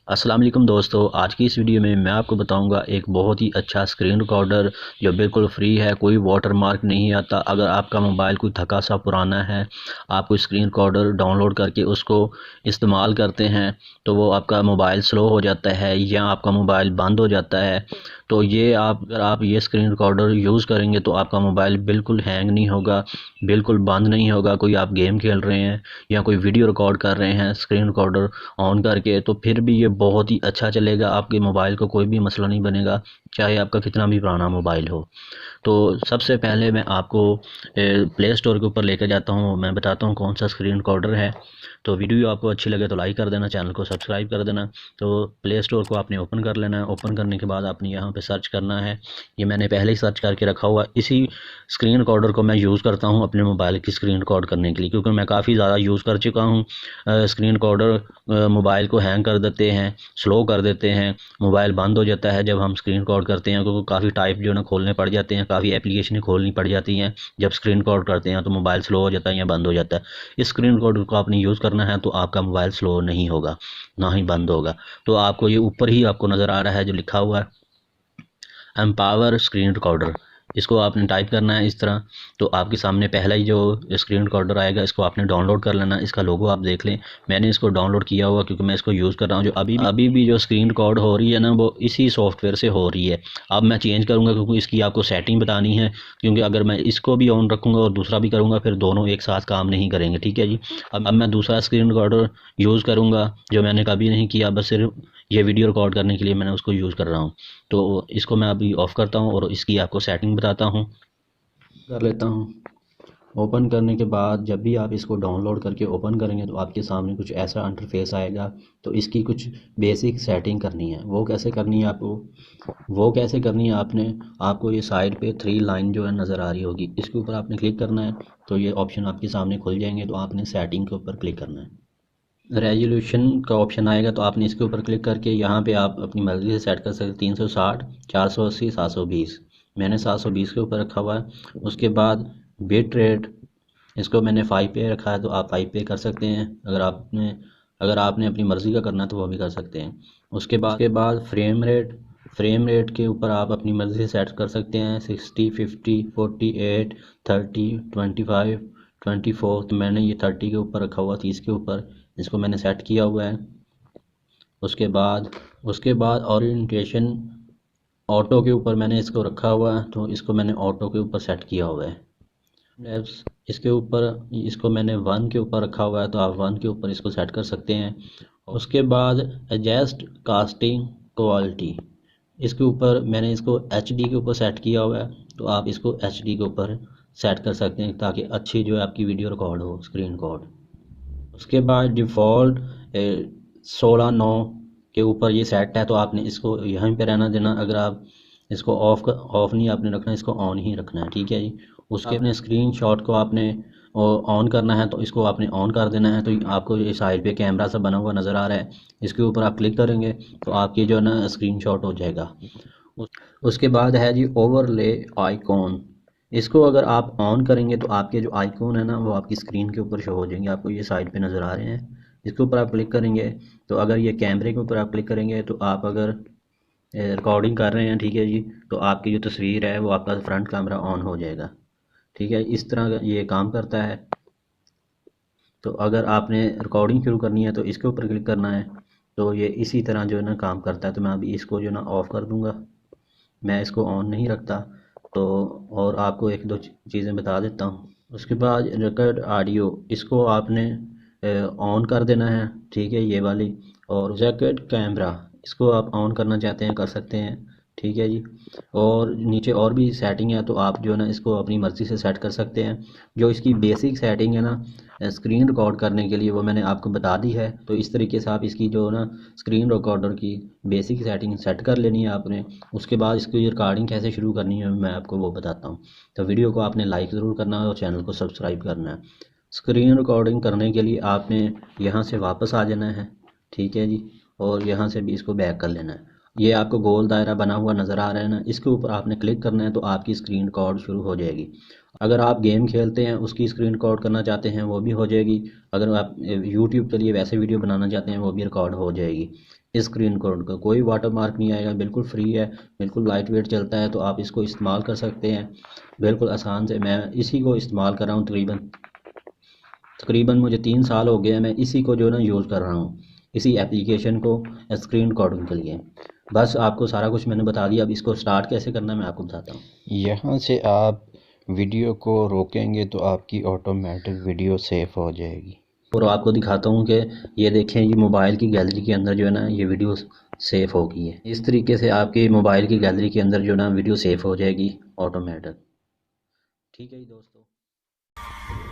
अस्सलाम वालेकुम दोस्तों, आज की इस वीडियो में मैं आपको बताऊंगा एक बहुत ही अच्छा स्क्रीन रिकॉर्डर जो बिल्कुल फ्री है। कोई वाटरमार्क नहीं आता। अगर आपका मोबाइल कोई थका सा पुराना है, आप कोई स्क्रीन रिकॉर्डर डाउनलोड करके उसको इस्तेमाल करते हैं तो वो आपका मोबाइल स्लो हो जाता है या आपका मोबाइल बंद हो जाता है। तो ये अगर आप ये स्क्रीन रिकॉर्डर यूज़ करेंगे तो आपका मोबाइल बिल्कुल हैंग नहीं होगा, बिल्कुल बंद नहीं होगा। कोई आप गेम खेल रहे हैं या कोई वीडियो रिकॉर्ड कर रहे हैं स्क्रीन रिकॉर्डर ऑन करके, तो फिर भी ये बहुत ही अच्छा चलेगा। आपके मोबाइल को कोई भी मसला नहीं बनेगा, चाहे आपका कितना भी पुराना मोबाइल हो। तो सबसे पहले मैं आपको प्ले स्टोर के ऊपर लेकर जाता हूँ। मैं बताता हूँ कौन सा स्क्रीन रिकॉर्डर है। तो वीडियो आपको अच्छी लगे तो लाइक कर देना, चैनल को सब्सक्राइब कर देना। तो प्ले स्टोर को आपने ओपन कर लेना है। ओपन करने के बाद आपने यहाँ पे सर्च करना है। ये मैंने पहले ही सर्च करके रखा हुआ। इसी स्क्रीन रिकॉर्डर को मैं यूज़ करता हूँ अपने मोबाइल की स्क्रीन रिकॉर्ड करने के लिए, क्योंकि मैं काफ़ी ज़्यादा यूज़ कर चुका हूँ। स्क्रीन रिकॉर्डर मोबाइल को हैंग कर देते हैं, स्लो कर देते हैं, मोबाइल बंद हो जाता है जब हम स्क्रीन रिकॉर्ड करते हैं, क्योंकि काफ़ी टाइप जो है ना खोलने पड़ जाते हैं, काफ़ी एप्लीकेशनें खोलनी पड़ जाती हैं। जब स्क्रीन रिकॉर्ड करते हैं तो मोबाइल स्लो हो जाता है या बंद हो जाता है। इस स्क्रीन रिकॉर्डर को आपने यूज़ करना है तो आपका मोबाइल स्लो नहीं होगा, ना ही बंद होगा। तो आपको ये ऊपर ही आपको नज़र आ रहा है जो लिखा हुआ है एम्पावर स्क्रीन रिकॉर्डर, इसको आपने टाइप करना है इस तरह। तो आपके सामने पहला ही जो स्क्रीन रिकॉर्डर आएगा, इसको आपने डाउनलोड कर लेना। इसका लोगो आप देख लें, मैंने इसको डाउनलोड किया हुआ क्योंकि मैं इसको यूज़ कर रहा हूँ। जो अभी भी जो स्क्रीन रिकॉर्ड हो रही है ना, वो इसी सॉफ्टवेयर से हो रही है। अब मैं चेंज करूँगा क्योंकि इसकी आपको सेटिंग बतानी है, क्योंकि अगर मैं इसको भी ऑन रखूँगा और दूसरा भी करूँगा फिर दोनों एक साथ काम नहीं करेंगे। ठीक है जी। अब मैं दूसरा स्क्रीन रिकॉर्डर यूज़ करूँगा जो मैंने कभी नहीं किया, बस सिर्फ ये वीडियो रिकॉर्ड करने के लिए मैंने उसको यूज़ कर रहा हूँ। तो इसको मैं अभी ऑफ़ करता हूँ और इसकी आपको सेटिंग बताता हूँ। कर लेता हूँ। ओपन करने के बाद जब भी आप इसको डाउनलोड करके ओपन करेंगे तो आपके सामने कुछ ऐसा इंटरफेस आएगा। तो इसकी कुछ बेसिक सेटिंग करनी है। वो कैसे करनी है आपने आपको ये साइड पे 3 लाइन जो है नज़र आ रही होगी, इसके ऊपर आपने क्लिक करना है। तो ये ऑप्शन आपके सामने खुल जाएंगे। तो आपने सेटिंग के ऊपर क्लिक करना है। रेजोल्यूशन का ऑप्शन आएगा तो आपने इसके ऊपर क्लिक करके यहाँ पे आप अपनी मर्ज़ी से सेट कर सकते हैं 360, 480, 720। मैंने 720 के ऊपर रखा हुआ है। उसके बाद बिट रेट, इसको मैंने 5 पे रखा है तो आप 5 पे कर सकते हैं। अगर आपने अपनी मर्ज़ी का करना है तो वो भी कर सकते हैं। उसके बाद फ्रेम रेट के ऊपर आप अपनी मर्ज़ी से सेट कर सकते हैं 60, 50, 48, 30, 25, 24। तो मैंने ये 30 के ऊपर रखा हुआ, 30 के ऊपर इसको मैंने सेट किया हुआ है। उसके बाद ओरिएंटेशन ऑटो के ऊपर मैंने इसको रखा हुआ है, तो इसको मैंने ऑटो के ऊपर सेट किया हुआ है। एप्स इसके ऊपर इसको मैंने 1 के ऊपर रखा हुआ है, तो आप 1 के ऊपर इसको सेट कर सकते हैं। उसके बाद एडजस्ट कास्टिंग क्वालिटी, इसके ऊपर मैंने इसको एचडी के ऊपर सेट किया हुआ है, तो आप इसको एचडी के ऊपर सेट कर सकते हैं ताकि अच्छी जो है आपकी वीडियो रिकॉर्ड हो, स्क्रीन रिकॉर्ड। उसके बाद डिफ़ॉल्ट 16:9 के ऊपर ये सेट है, तो आपने इसको यहीं पे रहना देना। अगर आप इसको ऑफ नहीं आपने रखना, इसको ऑन ही रखना है। ठीक है जी। उसके अपने स्क्रीन शॉट को आपने ऑन करना है, तो इसको आपने ऑन कर देना है। तो आपको ये साइड पे कैमरा सा बना हुआ नज़र आ रहा है, इसके ऊपर आप क्लिक करेंगे तो आपकी जो है ना स्क्रीन शॉट हो जाएगा। उसके बाद है जी ओवरले आइकॉन, इसको अगर आप ऑन करेंगे तो आपके जो आइकॉन है ना वो आपकी स्क्रीन के ऊपर शो हो जाएंगे। आपको ये साइड पे नज़र आ रहे हैं, इसके ऊपर आप क्लिक करेंगे। तो अगर ये कैमरे के ऊपर आप क्लिक करेंगे तो आप अगर रिकॉर्डिंग कर रहे हैं, ठीक है जी, तो आपकी जो तस्वीर है वो आपका फ्रंट कैमरा ऑन हो जाएगा। ठीक है, इस तरह ये काम करता है। तो अगर आपने रिकॉर्डिंग शुरू करनी है तो इसके ऊपर क्लिक करना है। तो ये इसी तरह जो है ना काम करता है। तो मैं अभी इसको जो है ना ऑफ़ कर दूँगा, मैं इसको ऑन नहीं रखता। तो और आपको एक दो चीज़ें बता देता हूँ। उसके बाद रिकॉर्ड ऑडियो, इसको आपने ऑन कर देना है। ठीक है, ये वाली। और जैकेट कैमरा, इसको आप ऑन करना चाहते हैं कर सकते हैं। ठीक है जी। और नीचे और भी सेटिंग है, तो आप जो है ना इसको अपनी मर्ज़ी से सेट कर सकते हैं। जो इसकी बेसिक सेटिंग है ना स्क्रीन रिकॉर्ड करने के लिए, वो मैंने आपको बता दी है। तो इस तरीके से आप इसकी जो ना स्क्रीन रिकॉर्डर की बेसिक सेटिंग सेट कर लेनी है आपने। उसके बाद इसकी रिकॉर्डिंग कैसे शुरू करनी है मैं आपको वो बताता हूँ। तो वीडियो को आपने लाइक ज़रूर करना है और चैनल को सब्सक्राइब करना है। स्क्रीन रिकॉर्डिंग करने के लिए आपने यहाँ से वापस आ जाना है। ठीक है जी। और यहाँ से भी इसको बैक कर लेना है। ये आपको गोल दायरा बना हुआ नज़र आ रहा है ना, इसके ऊपर आपने क्लिक करना है तो आपकी स्क्रीन रिकॉर्ड शुरू हो जाएगी। अगर आप गेम खेलते हैं उसकी स्क्रीन रिकॉर्ड करना चाहते हैं वो भी हो जाएगी। अगर आप यूट्यूब के लिए वैसे वीडियो बनाना चाहते हैं वो भी रिकॉर्ड हो जाएगी। स्क्रीन रिकॉर्ड का कोई वाटर मार्क नहीं आएगा, बिल्कुल फ्री है, बिल्कुल लाइट वेट चलता है, तो आप इसको इस्तेमाल कर सकते हैं बिल्कुल आसान से। मैं इसी को इस्तेमाल कर रहा हूँ तकरीबन मुझे 3 साल हो गए हैं, मैं इसी को जो है ना यूज़ कर रहा हूँ, इसी एप्लीकेशन को स्क्रीन रिकॉर्डिंग के लिए। बस आपको सारा कुछ मैंने बता दिया, अब इसको स्टार्ट कैसे करना है मैं आपको बताता हूँ। यहाँ से आप वीडियो को रोकेंगे तो आपकी ऑटोमेटिक वीडियो सेव हो जाएगी। और आपको दिखाता हूँ कि ये देखें, ये मोबाइल की गैलरी के अंदर जो है ना ये वीडियो सेव हो गई है। इस तरीके से आपके मोबाइल की गैलरी के अंदर जो है ना वीडियो सेव हो जाएगी ऑटोमेटिक। ठीक है जी दोस्तों।